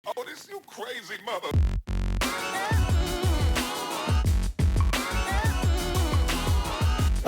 Otis, you crazy mother.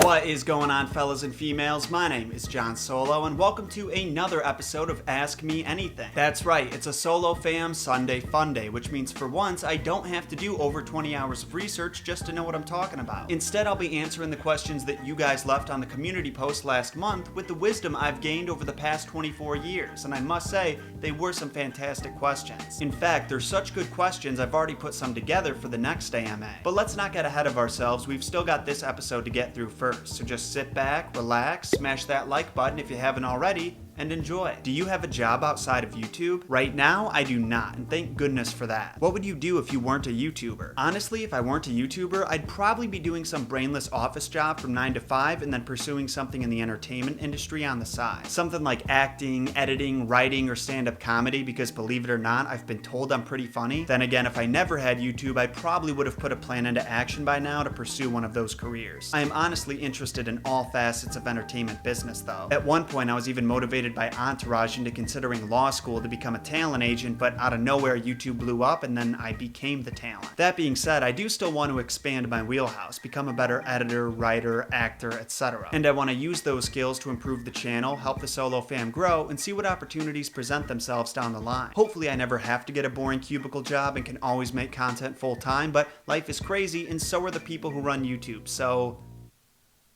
What is going on, fellas and females? My name is John Solo, and welcome to another episode of Ask Me Anything. That's right, it's a Solo Fam Sunday Fun Day, which means for once I don't have to do over 20 hours of research just to know what I'm talking about. Instead, I'll be answering the questions that you guys left on the community post last month with the wisdom I've gained over the past 24 years, and I must say, they were some fantastic questions. In fact, they're such good questions, I've already put some together for the next AMA. But let's not get ahead of ourselves, we've still got this episode to get through first. So just sit back, relax, smash that like button if you haven't already, and enjoy. Do you have a job outside of YouTube? Right now, I do not, and thank goodness for that. What would you do if you weren't a YouTuber? Honestly, if I weren't a YouTuber, I'd probably be doing some brainless office job from 9 to 5 and then pursuing something in the entertainment industry on the side. Something like acting, editing, writing, or stand-up comedy, because believe it or not, I've been told I'm pretty funny. Then again, if I never had YouTube, I probably would have put a plan into action by now to pursue one of those careers. I am honestly interested in all facets of entertainment business, though. At one point, I was even motivated by Entourage into considering law school to become a talent agent, but out of nowhere YouTube blew up and then I became the talent. That being said, I do still want to expand my wheelhouse, become a better editor, writer, actor, etc. And I want to use those skills to improve the channel, help the Solo Fam grow, and see what opportunities present themselves down the line. Hopefully I never have to get a boring cubicle job and can always make content full time, but life is crazy and so are the people who run YouTube, so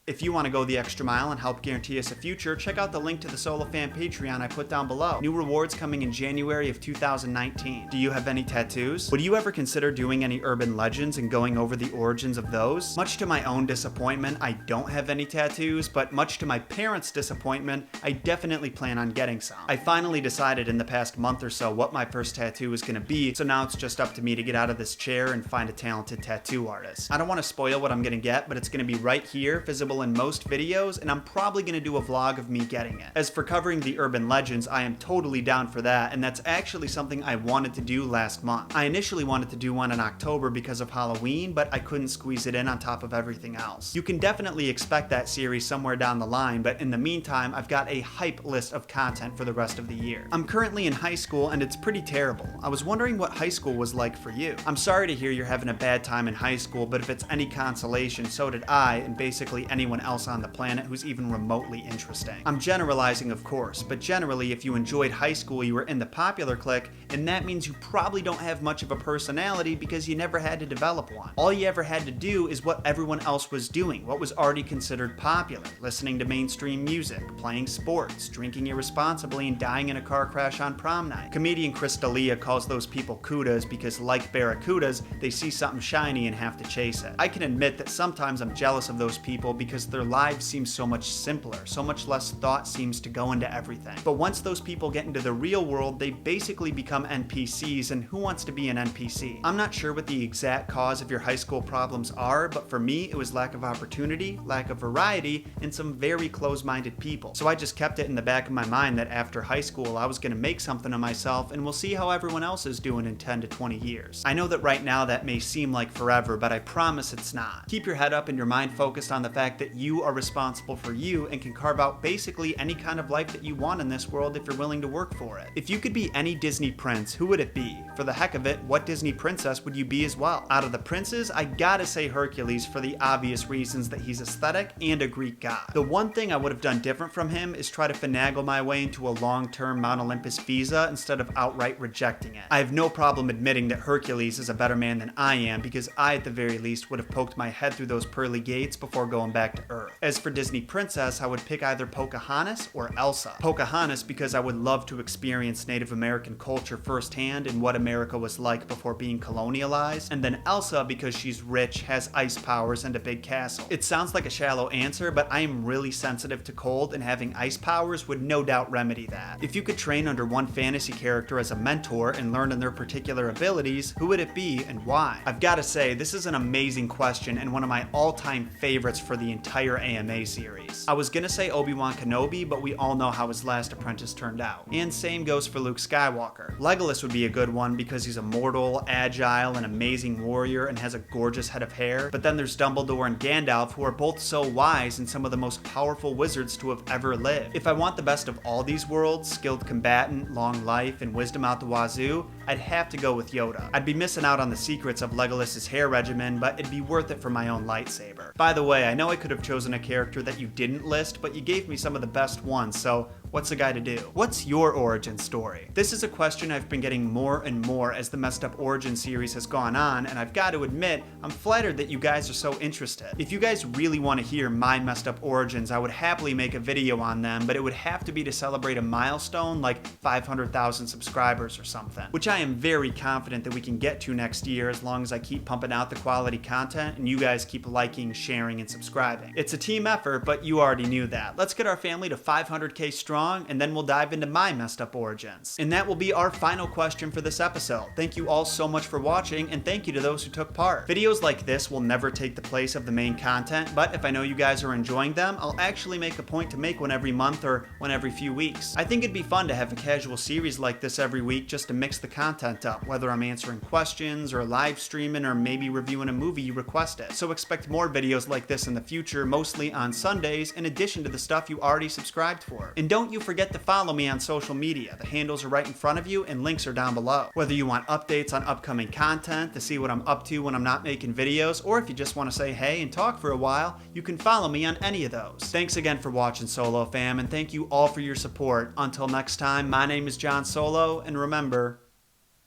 if you want to go the extra mile and help guarantee us a future, check out the link to the Solo Fam Patreon I put down below. New rewards coming in January of 2019. Do you have any tattoos? Would you ever consider doing any urban legends and going over the origins of those? Much to my own disappointment, I don't have any tattoos, but much to my parents' disappointment, I definitely plan on getting some. I finally decided in the past month or so what my first tattoo is going to be, so now it's just up to me to get out of this chair and find a talented tattoo artist. I don't want to spoil what I'm going to get, but it's going to be right here, visible in most videos, and I'm probably going to do a vlog of me getting it. As for covering the urban legends, I am totally down for that, and that's actually something I wanted to do last month. I initially wanted to do one in October because of Halloween, but I couldn't squeeze it in on top of everything else. You can definitely expect that series somewhere down the line, but in the meantime, I've got a hype list of content for the rest of the year. I'm currently in high school, and it's pretty terrible. I was wondering what high school was like for you. I'm sorry to hear you're having a bad time in high school, but if it's any consolation, so did I, and basically anyone else on the planet who's even remotely interesting. I'm generalizing, of course, but generally, if you enjoyed high school, you were in the popular clique, and that means you probably don't have much of a personality because you never had to develop one. All you ever had to do is what everyone else was doing, what was already considered popular, listening to mainstream music, playing sports, drinking irresponsibly, and dying in a car crash on prom night. Comedian Chris D'Elia calls those people kudas because, like barracudas, they see something shiny and have to chase it. I can admit that sometimes I'm jealous of those people because their lives seem so much simpler, so much less thought seems to go into everything. But once those people get into the real world, they basically become NPCs, and who wants to be an NPC? I'm not sure what the exact cause of your high school problems are, but for me, it was lack of opportunity, lack of variety, and some very close-minded people. So I just kept it in the back of my mind that after high school, I was going to make something of myself, and we'll see how everyone else is doing in 10 to 20 years. I know that right now that may seem like forever, but I promise it's not. Keep your head up and your mind focused on the fact that you are responsible for you and can carve out basically any kind of life that you want in this world if you're willing to work for it. If you could be any Disney prince, who would it be? For the heck of it, what Disney princess would you be as well? Out of the princes, I gotta say Hercules for the obvious reasons that he's aesthetic and a Greek god. The one thing I would have done different from him is try to finagle my way into a long-term Mount Olympus visa instead of outright rejecting it. I have no problem admitting that Hercules is a better man than I am because I, at the very least, would have poked my head through those pearly gates before going back to Earth. As for Disney princess, I would pick either Pocahontas or Elsa. Pocahontas because I would love to experience Native American culture firsthand and what America was like before being colonialized, and then Elsa because she's rich, has ice powers, and a big castle. It sounds like a shallow answer, but I am really sensitive to cold, and having ice powers would no doubt remedy that. If you could train under one fantasy character as a mentor and learn in their particular abilities, who would it be and why? I've gotta say, this is an amazing question and one of my all-time favorites for the entire AMA series. I was gonna say Obi-Wan Kenobi, but we all know how his last apprentice turned out. And same goes for Luke Skywalker. Legolas would be a good one because he's immortal, agile, an amazing warrior, and has a gorgeous head of hair. But then there's Dumbledore and Gandalf, who are both so wise and some of the most powerful wizards to have ever lived. If I want the best of all these worlds, skilled combatant, long life, and wisdom out the wazoo, I'd have to go with Yoda. I'd be missing out on the secrets of Legolas's hair regimen, but it'd be worth it for my own lightsaber. By the way, I know I could have chosen a character that you didn't list, but you gave me some of the best ones, so what's a guy to do? What's your origin story? This is a question I've been getting more and more as the Messed Up Origin series has gone on, and I've got to admit, I'm flattered that you guys are so interested. If you guys really want to hear my messed up origins, I would happily make a video on them, but it would have to be to celebrate a milestone like 500,000 subscribers or something, which I am very confident that we can get to next year as long as I keep pumping out the quality content and you guys keep liking, sharing, and subscribing. It's a team effort, but you already knew that. Let's get our family to 500k strong, and then we'll dive into my messed up origins. And that will be our final question for this episode. Thank you all so much for watching, and thank you to those who took part. Videos like this will never take the place of the main content, but if I know you guys are enjoying them, I'll actually make a point to make one every month or one every few weeks. I think it'd be fun to have a casual series like this every week just to mix the content up, whether I'm answering questions or live streaming or maybe reviewing a movie you requested. So expect more videos like this in the future, mostly on Sundays, in addition to the stuff you already subscribed for. And don't you forget to follow me on social media. The handles are right in front of you and links are down below. Whether you want updates on upcoming content, to see what I'm up to when I'm not making videos, or if you just want to say hey and talk for a while, you can follow me on any of those. Thanks again for watching, Solo fam, and thank you all for your support. Until next time, my name is John Solo, and remember,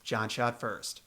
John shot first.